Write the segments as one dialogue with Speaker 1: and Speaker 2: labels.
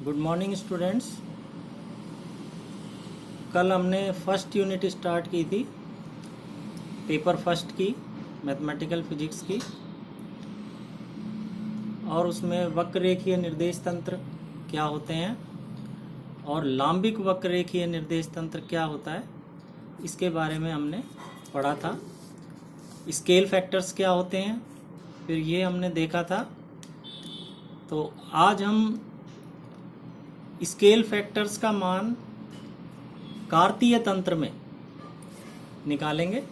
Speaker 1: Good morning students. कल हमने first unit start की थी, पेपर फर्स्ट की, मैथमेटिकल फिजिक्स की, और उसमें वक्ररेखीय निर्देश तंत्र क्या होते हैं और लांबिक वक्ररेखीय निर्देश तंत्र क्या होता है, इसके बारे में हमने पढ़ा था। स्केल फैक्टर्स क्या होते हैं, फिर ये हमने देखा था। तो आज हम स्केल फैक्टर्स का मान कार्तीय तंत्र में निकालेंगे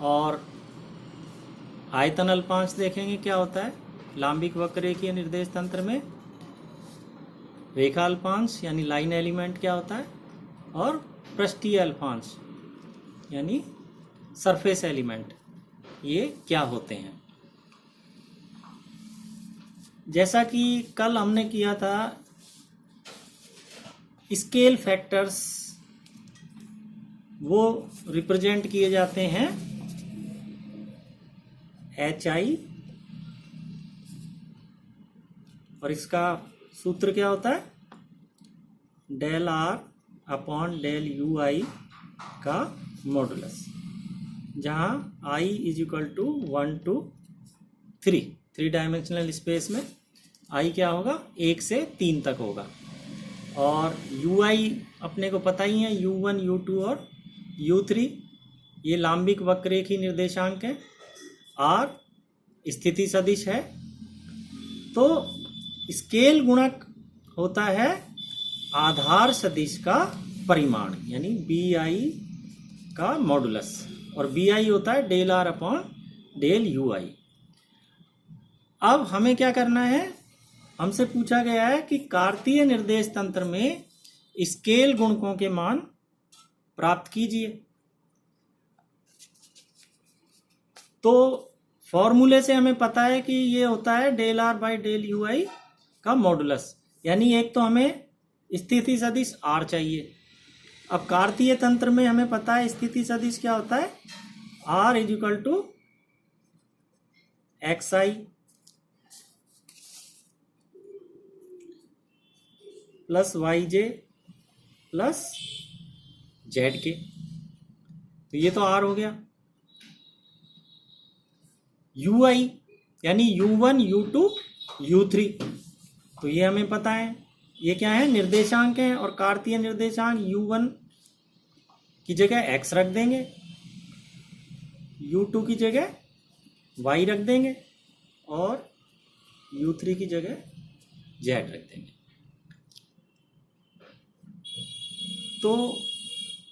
Speaker 1: और आयतन अल्पांश देखेंगे क्या होता है। लांबिक वक्ररेखीय निर्देश तंत्र में रेखा अल्पांश यानी लाइन एलिमेंट क्या होता है, और पृष्ठीय अल्पांश यानी सरफेस एलिमेंट ये क्या होते हैं। जैसा कि कल हमने किया था, स्केल फैक्टर्स वो रिप्रेजेंट किए जाते हैं HI, और इसका सूत्र क्या होता है, del R upon del UI का मॉडुलस, जहाँ I is equal to 1 to 3, 3 dimensional space में I क्या होगा, 1 से 3 तक होगा। और UI अपने को पता ही है, U1, U2 और U3 ये लांबिक वक्ररेखीय निर्देशांक है। R स्थिति सदिश है। तो स्केल गुणक होता है आधार सदिश का परिमाण यानी BI का मॉडुलस, और BI होता है del R upon del UI। अब हमें क्या करना है, हमसे पूछा गया है कि कार्तीय निर्देश तंत्र में स्केल गुणकों के मान प्राप्त कीजिए। तो फॉर्मूले से हमें पता है कि ये होता है del R by del UI का मॉडुलस, यानी एक तो हमें स्थिति सदिश R चाहिए। अब कार्तीय तंत्र में हमें पता है स्थिति सदिश क्या होता है, R is equal to XI plus YJ plus ZK। तो ये तो R हो गया। UI यानी U1, U2, U3, तो ये हमें पता है, ये क्या है, निर्देशांक हैं, और कार्तीय निर्देशांक U1 की जगह X रख देंगे, U2 की जगह Y रख देंगे, और U3 की जगह Z रख देंगे। तो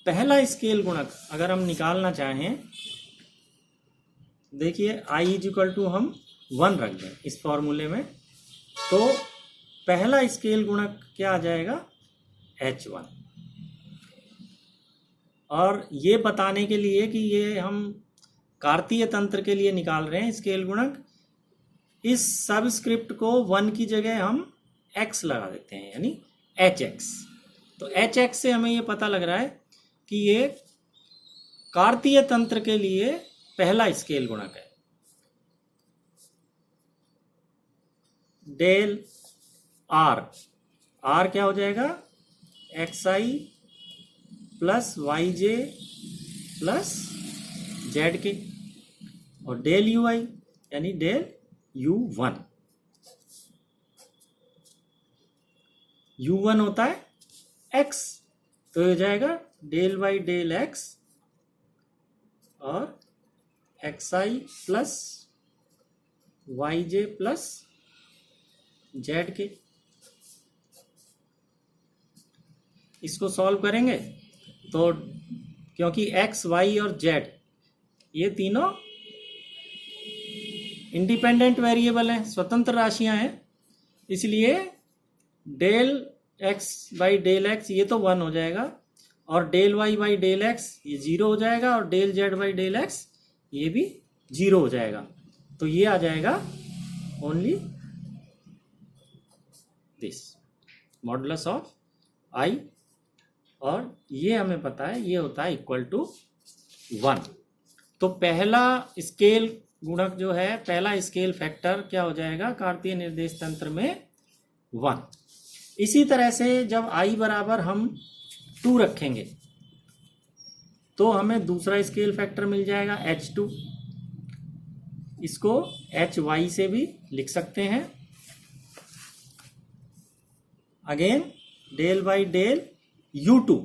Speaker 1: पहला स्केल गुणक अगर हम निकालना चाहें, देखिए I इज इक्वल टू हम 1 रख दें इस फॉर्मूले में, तो पहला स्केल गुणक क्या आ जाएगा, H1। और ये बताने के लिए कि ये हम कार्तीय तंत्र के लिए निकाल रहे हैं स्केल गुणक, इस सबस्क्रिप्ट को 1 की जगह हम X लगा देते हैं यानी HX। तो HX से हमें ये पता लग रहा है कि ये कार्तीय तंत्र के लिए पहला स्केल गुणक है। डेल R क्या हो जाएगा, XI plus YJ plus ZK, और डेल UI यानी डेल U1। U1 होता है X, तो हो जाएगा डेल बाई डेल X और XI plus YJ plus ZK। इसको सॉल्व करेंगे तो क्योंकि X, Y और Z ये तीनों इंडिपेंडेंट वेरिएबल हैं, स्वतंत्र राशियां हैं, इसलिए del X by del X ये तो 1 हो जाएगा, और del Y by del X ये 0 हो जाएगा, और del Z by del X ये भी 0 हो जाएगा। तो ये आ जाएगा only this modulus of I, और ये हमें पता है ये होता है इक्वल टू 1। तो पहला स्केल गुणक जो है, पहला स्केल फैक्टर क्या हो जाएगा कार्तीय निर्देश तंत्र में, 1। इसी तरह से जब i बराबर हम 2 रखेंगे तो हमें दूसरा स्केल फैक्टर मिल जाएगा h2। इसको hy से भी लिख सकते हैं। Again del by del u2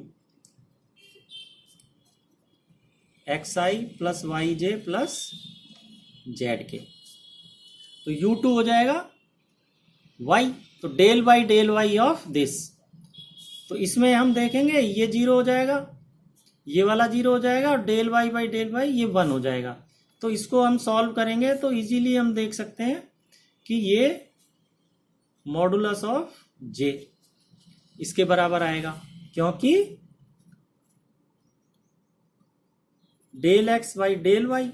Speaker 1: xi plus yj plus zk, तो u2 हो जाएगा y, तो del by del y of this. तो इसमें हम देखेंगे ये 0 हो जाएगा, ये वाला 0 हो जाएगा और del y by del y ये 1 हो जाएगा। तो इसको हम सॉल्व करेंगे तो इजीली हम देख सकते हैं कि ये मॉडुलस ऑफ j इसके बराबर आएगा, क्योंकि del x by del y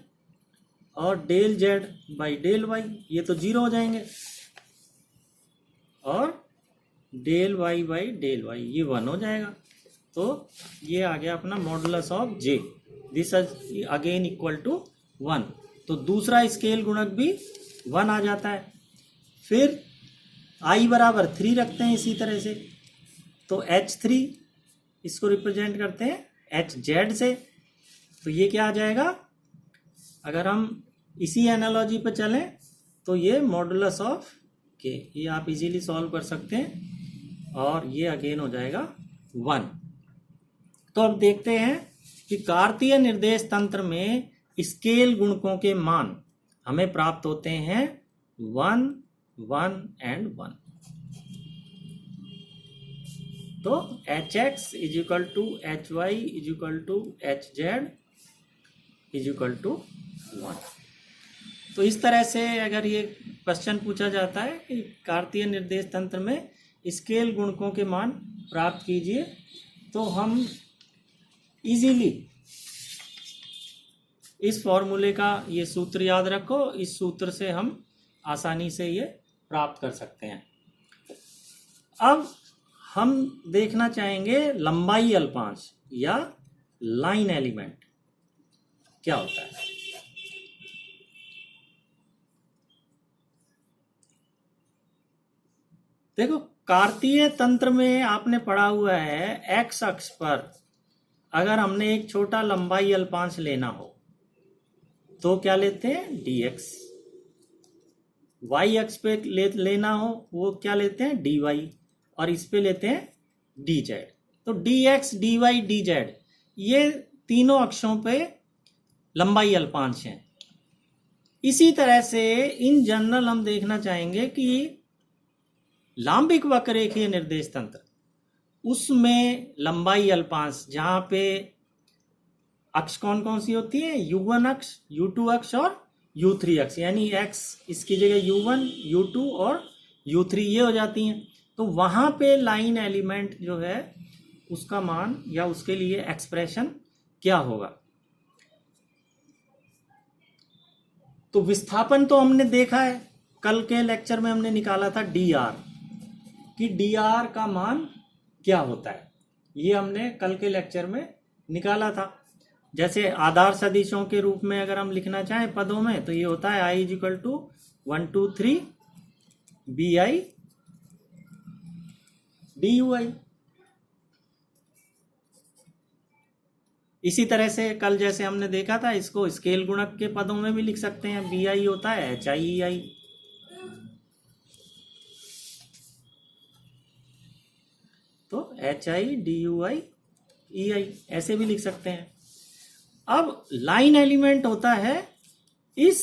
Speaker 1: और del z by del y ये तो 0 हो जाएंगे और del y by del y ये 1 हो जाएगा। तो ये आ गया अपना modulus of j, this is again equal to 1। तो दूसरा स्केल गुणक भी 1 आ जाता है। फिर i बराबर 3 रखते हैं इसी तरह से, तो h3 इसको रिप्रेजेंट करते हैं hz से, तो ये क्या आ जाएगा, अगर हम इसी एनालॉजी पर चलें तो ये मॉडुलस ऑफ k, ये आप इजीली सॉल्व कर सकते हैं और ये अगेन हो जाएगा 1। तो अब देखते हैं कि कार्तीय निर्देश तंत्र में स्केल गुणकों के मान हमें प्राप्त होते हैं 1, 1 एंड 1। तो hx is equal to hy is equal to hz is equal to 1। तो इस तरह से अगर ये क्वेश्चन पूछा जाता है कि कार्तीय निर्देश तंत्र में स्केल गुणकों के मान प्राप्त कीजिए, तो हम इजीली इस फॉर्मूले का ये सूत्र याद रखो, इस सूत्र से हम आसानी से ये प्राप्त कर सकते हैं। अब हम देखना चाहेंगे लंबाई अल्पांश या लाइन एलिमेंट क्या होता है। देखो, कार्तीय तंत्र में आपने पढ़ा हुआ है एक्स अक्ष पर अगर हमने एक छोटा लंबाई अल्पांश लेना हो तो क्या लेते हैं, dx। y अक्ष पे लेना हो वो क्या लेते हैं, dy, और इस पे लेते हैं dz। तो dx, dy, dz ये तीनों अक्षों पे लंबाई अल्पांश हैं। इसी तरह से इन जनरल हम देखना चाहेंगे कि लांबिक वक्ररेखीय निर्देश तंत्र, उसमें लंबाई अल्पांश जहां पे अक्ष कौन कौन सी होती है, u1 अक्ष, u2 अक्ष और u3 अक्ष, यानी x इसकी जगह u1, u2 और u3 ये हो जाती हैं। तो वहां पे लाइन एलिमेंट जो है उसका मान या उसके लिए एक्सप्रेशन क्या होगा। तो विस्थापन तो हमने देखा है, कल के लेक्चर में हमने निकाला था dr, कि dr का मान क्या होता है, ये हमने कल के लेक्चर में निकाला था। जैसे आधार सदिशों के रूप में अगर हम लिखना चाहें पदों में तो ये होता है i is equal to 1 2 3 bi dui। इसी तरह से कल जैसे हमने देखा था इसको स्केल गुणक के पदों में भी लिख सकते हैं, bi होता है hi। तो hi dui ei ऐसे भी लिख सकते हैं। अब लाइन एलिमेंट होता है इस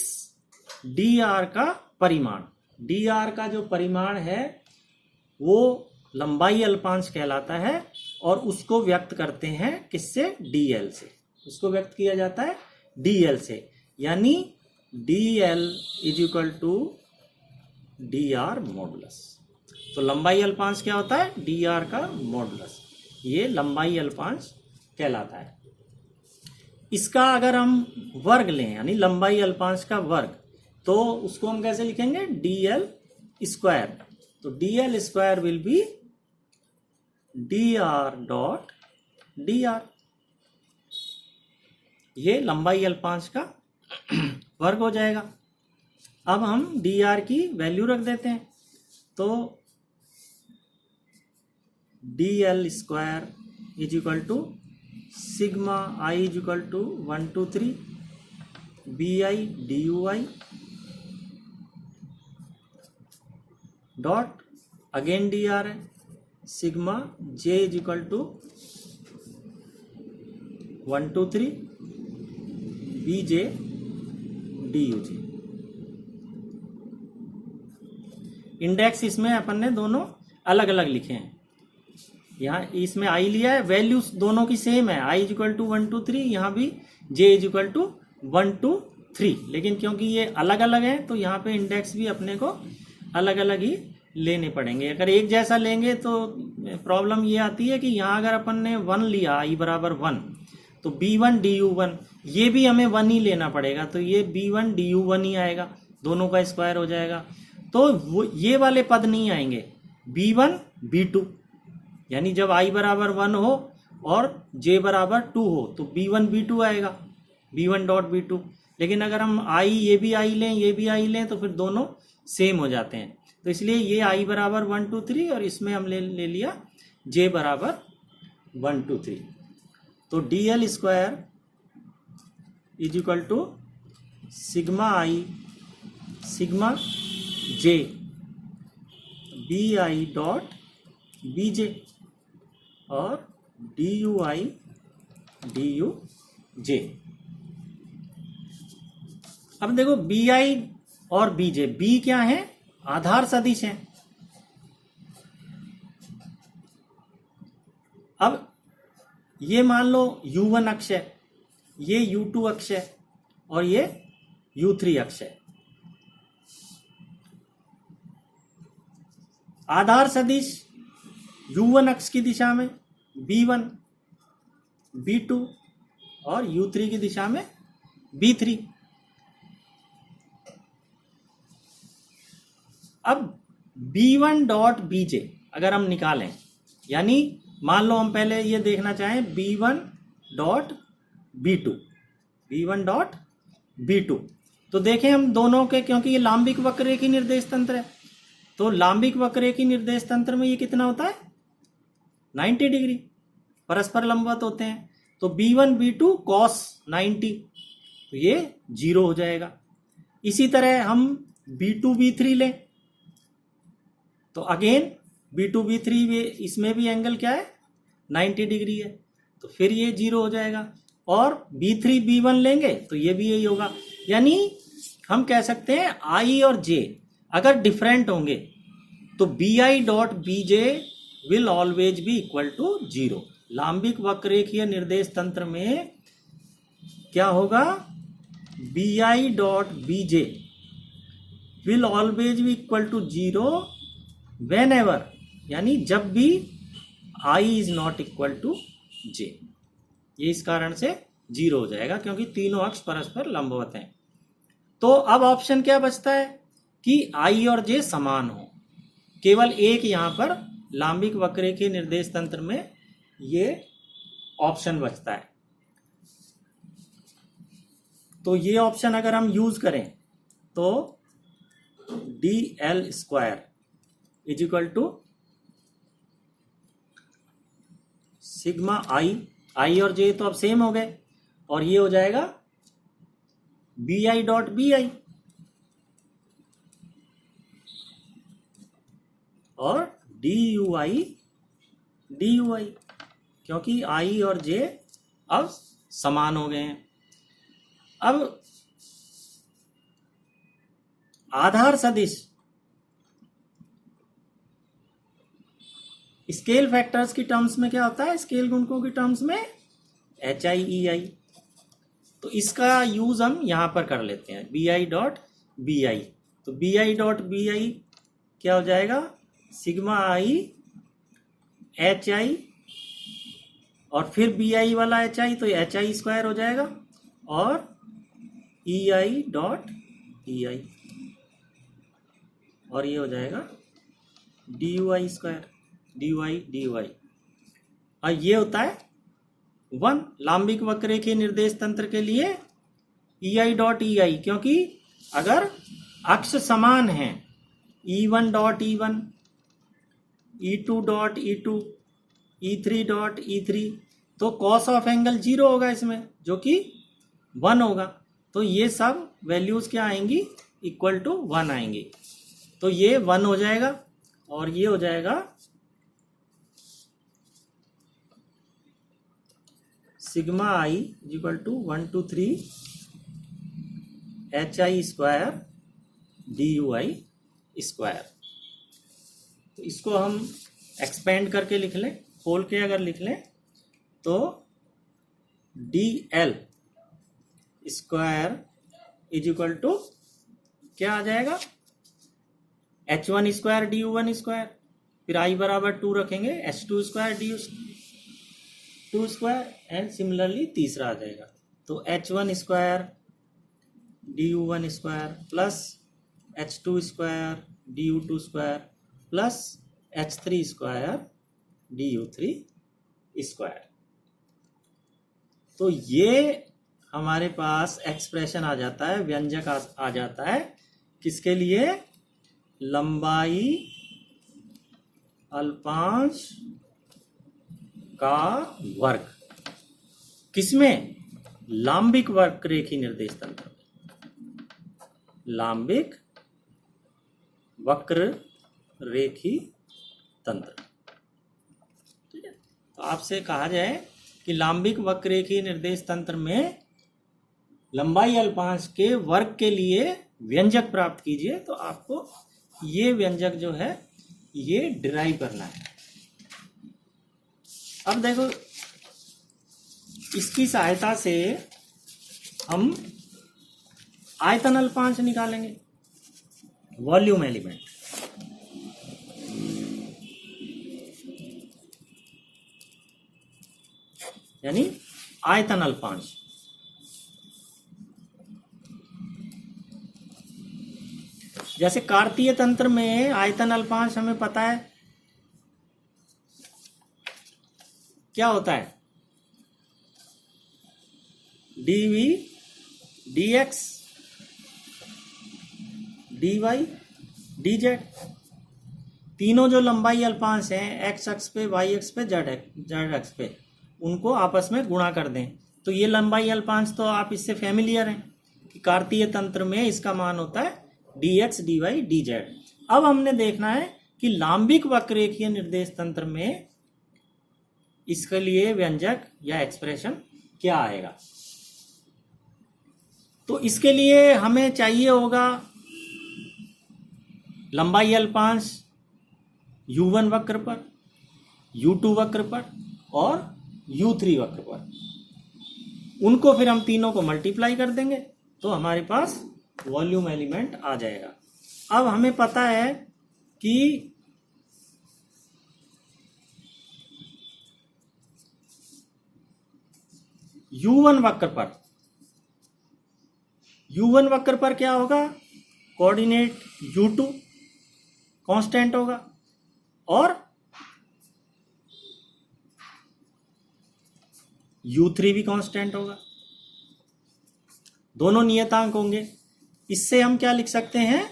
Speaker 1: dr का परिमाण, dr का जो परिमाण है वो लंबाई अल्पांश कहलाता है और उसको व्यक्त करते हैं किससे, dl से। उसको व्यक्त किया जाता है dl से, यानी dl is equal to dr modulus. तो लंबाई अल्पांश क्या होता है, dr का मॉडुलस, ये लंबाई अल्पांश कहलाता है। इसका अगर हम वर्ग लें यानी लंबाई अल्पांश का वर्ग, तो उसको हम कैसे लिखेंगे, dl स्क्वायर। तो dl square will be dr dot dr, ये लंबाई अल्पांश का वर्ग हो जाएगा। अब हम dr की वैल्यू रख देते हैं, तो D L square is equal to sigma I is equal to 1 to 3 B I D U I dot again D R है sigma J is equal to 1 to 3 B J D U G. Index इसमें अपन ने दोनों अलग अलग लिखे हैं। यहाँ इसमें आई लिया है, वैल्यूज दोनों की सेम है, आई इज इक्वल टू 1 to 3, यहाँ भी जे इज इक्वल टू 1 to 3, लेकिन क्योंकि ये अलग अलग है तो यहाँ पे इंडेक्स भी अपने को अलग अलग ही लेने पड़ेंगे। अगर एक जैसा लेंगे तो प्रॉब्लम ये आती है कि यहाँ अगर अपन ने 1 लिया आई बराबर 1 तो b1 du1 ये भी हमें 1 ही लेना पड़ेगा, तो ये b1 du1 ही आएगा, दोनों का स्क्वायर हो जाएगा। तो वो ये वाले पद नहीं आएंगे b1 b2, यानी जब i बराबर 1 हो और j बराबर 2 हो तो b1 b2 आएगा, b1 डॉट b2। लेकिन अगर हम i ये भी i लें ये भी i लें तो फिर दोनों सेम हो जाते हैं, तो इसलिए ये i बराबर 1 to 3 और इसमें हम ले लिया j बराबर 1 to 3। तो D L square is equal to sigma I sigma J B I dot B J और D U I D U J. अब देखो बी आई और बी जे, बी क्या है? आधार सदिश है। अब ये मान लो u1 अक्ष है, ये u2 अक्ष है और ये u3 अक्ष है। आधार सदिश u1 अक्ष की दिशा में b1 b2 और u3 की दिशा में b3। अब b1 डॉट bj अगर हम निकालें, यानी मान लो हम पहले ये देखना चाहें b1 dot b2, b1 dot b2, तो देखें हम दोनों के, क्योंकि ये लांबिक वक्ररेखी निर्देश तंत्र है, तो लांबिक वक्ररेखी निर्देश तंत्र में ये कितना होता है? 90 डिग्री, परस्पर लंबवत होते हैं। तो b1 b2 cos 90, तो ये 0 हो जाएगा। इसी तरह हम b2 b3 लें तो अगेन b2 b3 इसमें भी एंगल क्या है? 90 डिग्री है, तो फिर ये 0 हो जाएगा। और b3 b1 लेंगे तो ये भी यही होगा। यानी हम कह सकते हैं i और j अगर डिफरेंट होंगे तो bi dot bj will always be equal to 0। लांबिक वक्ररेखीय निर्देश तंत्र में क्या होगा? bi dot bj will always be equal to 0 whenever, यानी जब भी i is not equal to j। ये इस कारण से 0 हो जाएगा क्योंकि तीनों अक्ष परस्पर लंबवत हैं। तो अब ऑप्शन क्या बचता है कि i और j समान हो। केवल एक यहां पर लांबिक वक्ररेखीय निर्देश तंत्र में ये ऑप्शन बचता है। तो ये ऑप्शन अगर हम यूज करें तो D L square is equal to sigma I और जे तो अब सेम हो गए, और ये हो जाएगा b I dot B i और डी यू आई, क्योंकि आई और जे अब समान हो गए हैं। अब आधार सदिश स्केल फैक्टर्स की टर्म्स में क्या होता है? स्केल गुणकों की टर्म्स में एच आई ई आई, तो इसका यूज हम यहां पर कर लेते हैं B I dot B I. तो B I dot B I क्या हो जाएगा? सिग्मा आई एच आई और फिर बी आई वाला एच आई, तो एच आई स्क्वायर हो जाएगा, और ई आई डॉट ई आई, और ये हो जाएगा D U I square, D U I D U I. और ये होता है 1 लांबिक वक्ररेखीय निर्देश तंत्र के लिए ई आई डॉट ई आई, क्योंकि अगर अक्ष समान है E1 dot E1, E2 dot E2 E3 तो कॉस ऑफ एंगल 0 होगा इसमें, जो कि 1 होगा। तो ये सब वैल्यूज क्या आएंगी, इक्वल टू 1 आएंगी। तो ये 1 हो जाएगा और ये हो जाएगा sigma i equal to 1 to 3 HI square DUI square. तो इसको हम एक्सपेंड करके लिख लें, खोल के अगर लिख लें तो DL square is equal to क्या आ जाएगा, H1 स्क्वायर DU1 स्क्वायर, फिर I बराबर 2 रखेंगे, H2 square DU2 square, and similarly तीसरा आ जाएगा। तो H1 square DU1 square plus H2 square DU2 square plus H3 square DU3 square. तो ये हमारे पास एक्सप्रेशन आ जाता है, व्यंजक आ जाता है किसके लिए, लंबाई अल्पांश का वर्ग। किसमें, लांबिक वक्ररेखी निर्देश तंत्र में, लांबिक वक्र रेखी तंत्र। ठीक है, तो आपसे कहा जाए कि लांबिक वक्ररेखी निर्देश तंत्र में लंबाई अल्पांश के वर्ग के लिए व्यंजक प्राप्त कीजिए, तो आपको ये व्यंजक जो है ये डिराइव करना है। अब देखो, इसकी सहायता से हम आयतन अल्पांश निकालेंगे, वॉल्यूम एलिमेंट। यानी आयतन अल्पांश। जैसे कार्तीय तंत्र में आयतन अल्पांश हमें पता है क्या होता है, dv dx dy dz। तीनों जो लंबाई अल्पांश हैं x अक्ष पे, y अक्ष पे, z अक्ष पे, उनको आपस में गुणा कर दें। तो ये लंबाई अल्पांश तो आप इससे फैमिलियर हैं कि कार्तीय तंत्र में इसका मान होता है dx dy dz। अब हमने देखना है कि लांबिक वक्ररेखीय निर्देश तंत्र में इसके लिए व्यंजक या एक्सप्रेशन क्या आएगा। तो इसके लिए हमें चाहिए होगा लंबाई अल्पांश u1 वक्र पर, u2 वक्र पर और u3 वक्र पर। उनको फिर हम तीनों को मल्टीप्लाई कर देंगे तो हमारे पास वॉल्यूम एलिमेंट आ जाएगा। अब हमें पता है कि u1 वक्र पर क्या होगा, कोऑर्डिनेट u2 कांस्टेंट होगा और u3 भी कांस्टेंट होगा, दोनों नियतांक होंगे। इससे हम क्या लिख सकते हैं,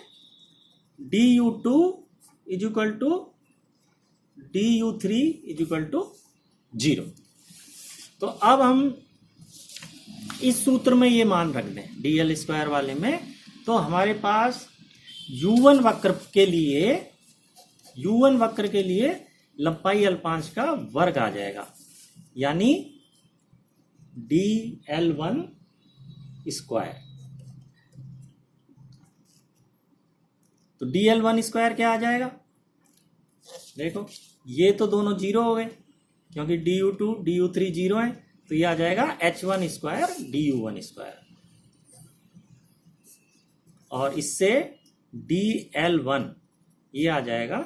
Speaker 1: du2 is equal to du3 is equal to 0। तो अब हम इस सूत्र में ये मान रख दें dl स्क्वायर वाले में, तो हमारे पास u1 वक्र के लिए लंबाई अल्पांश का वर्ग आ जाएगा, यानी dl1 स्क्वायर। तो dl1 स्क्वायर क्या आ जाएगा, देखो ये तो दोनों 0 हो गए क्योंकि du2 du3 0 है, तो ये आ जाएगा h1 स्क्वायर du1 स्क्वायर। और इससे dl1 ये आ जाएगा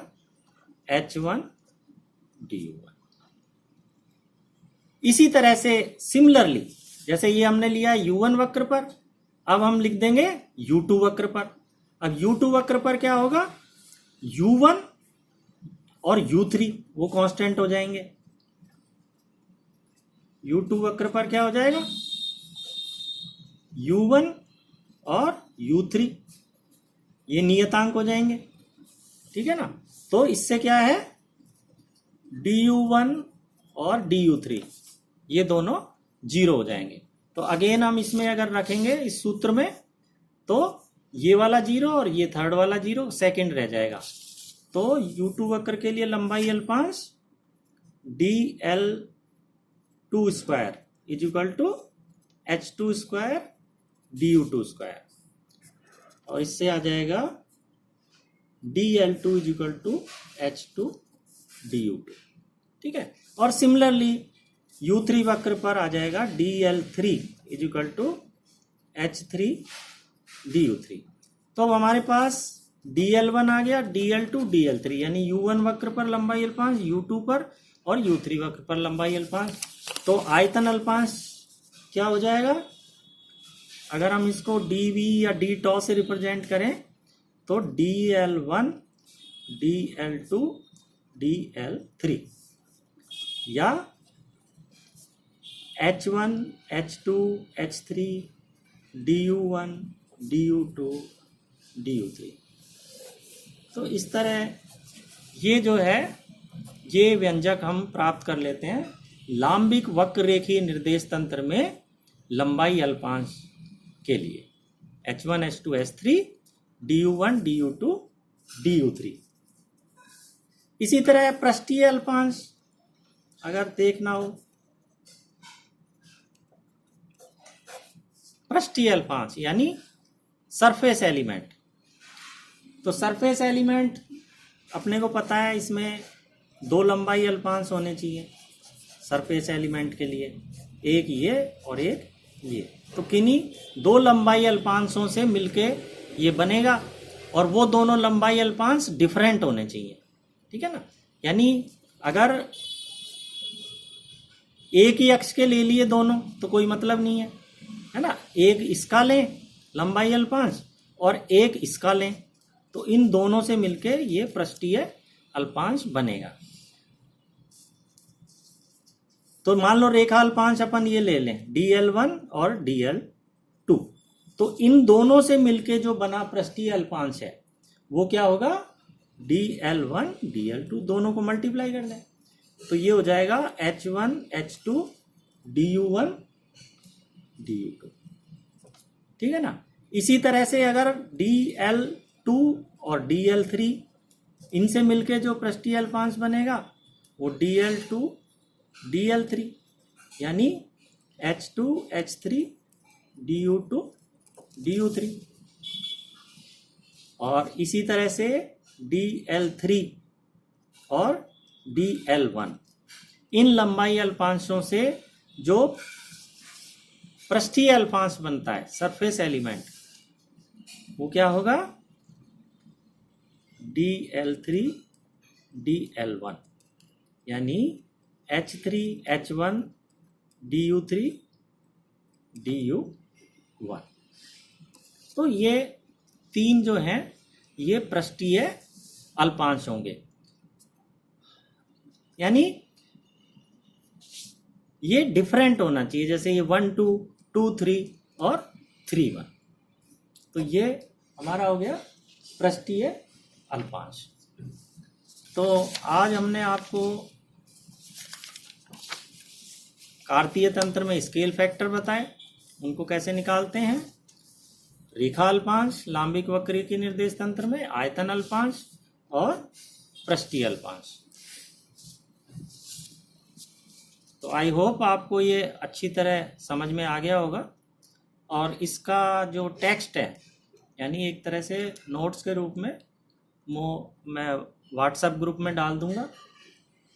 Speaker 1: h1 du1। इसी तरह से सिमिलरली, जैसे ये हमने लिया u1 वक्र पर, अब हम लिख देंगे u2 वक्र पर। अब u2 वक्र पर क्या होगा, u1 और u3 वो कांस्टेंट हो जाएंगे। u2 वक्र पर क्या हो जाएगा, u1 और u3 ये नियतांक हो जाएंगे, ठीक है ना। तो इससे क्या है, du1 और du3 ये दोनों 0 हो जाएंगे। तो अगेन हम इसमें अगर रखेंगे इस सूत्र में तो ये वाला 0 और ये थर्ड वाला 0 सेकंड रह जाएगा। तो u2 वक्र के लिए लंबाई L5 dl2 square is equal to h2 square du2 square, और इससे आ जाएगा dl2 is equal to h2 du2। ठीक है, और सिमिलरली u3 वक्र पर आ जाएगा dl3 is equal to h3 du3। तो अब हमारे पास dl1 आ गया, dl2 dl3, यानी u1 वक्र पर लंबाई L5, u2 पर और u3 वक्र पर लंबाई L5। तो आयतन L5 क्या हो जाएगा, अगर हम इसको dv या d टॉ से रिप्रेजेंट करें तो dl1 dl2 dl3 या h1 h2 h3 du1 du2 du3। तो इस तरह ये जो है ये व्यंजक हम प्राप्त कर लेते हैं लांबिक वक्र रेखीय निर्देश तंत्र में लंबाई अल्पांश के लिए h1 h2 h3 du1 du2 du3। इसी तरह पृष्ठीय अल्पांश अगर देखना हो, पृष्ठीय अल्पांश यानी सरफेस एलिमेंट, तो सरफेस एलिमेंट अपने को पता है इसमें दो लंबाई अल्पांश होने चाहिए सरफेस एलिमेंट के लिए, एक ये और एक ये। तो किन्हीं दो लंबाई अल्पांशों से मिलके ये बनेगा और वो दोनों लंबाई अल्पांश डिफरेंट होने चाहिए। ठीक है ना, यानी अगर एक ही अक्ष के ले लिए दोनों तो कोई मतलब नहीं है ना, एक इसका लें लंबाई अल्पांश और एक इसका लें तो इन दोनों से मिलके ये पृष्ठीय अल्पांश बनेगा। तो मान लो रेखा अल्पांश अपन ये ले लें dl1 और dl2, तो इन दोनों से मिलके जो बना पृष्ठीय अल्पांश है वो क्या होगा, dl1 dl2, दोनों को मल्टीप्लाई कर दें तो ये हो जाएगा h1 h2 du1 du2। ठीक है ना, इसी तरह से अगर dl2 और dl3 इनसे मिलके जो पृष्ठीय अल्पांश बनेगा वो dl2 dl3 यानी h2 h3 du2 du3। और इसी तरह से dl3 और dl1 इन लंबाई अल्पांशों से जो पृष्ठीय अल्पांश बनता है सरफेस एलिमेंट वो क्या होगा, dl3 dl1 यानी h3 h1 du3 du1। तो ये तीन जो हैं ये पृष्ठीय अल्पांश होंगे, यानी ये डिफरेंट होना चाहिए, जैसे ये 1 2 2 3 और 3 1। तो ये हमारा हो गया पृष्ठीय अल्पांश। तो आज हमने आपको कार्तीय तंत्र में स्केल फैक्टर बताए, उनको कैसे निकालते हैं, रेखा अल्पांश लांबिक वक्र के निर्देश तंत्र में, आयतन अल्पांश और पृष्ठीय अल्पांश। तो आई होप आपको ये अच्छी तरह समझ में आ गया होगा और इसका जो टेक्स्ट है यानी एक तरह से नोट्स के रूप में मैं व्हाट्सएप ग्रुप में डाल दूंगा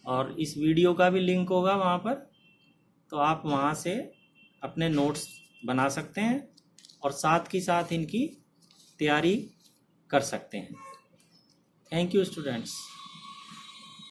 Speaker 1: और इस वीडियो का भी लिंक होगा वहाँ पर, तो आप वहाँ से अपने नोट्स बना सकते हैं और साथ ही साथ इनकी तैयारी कर सकते हैं। Thank you students.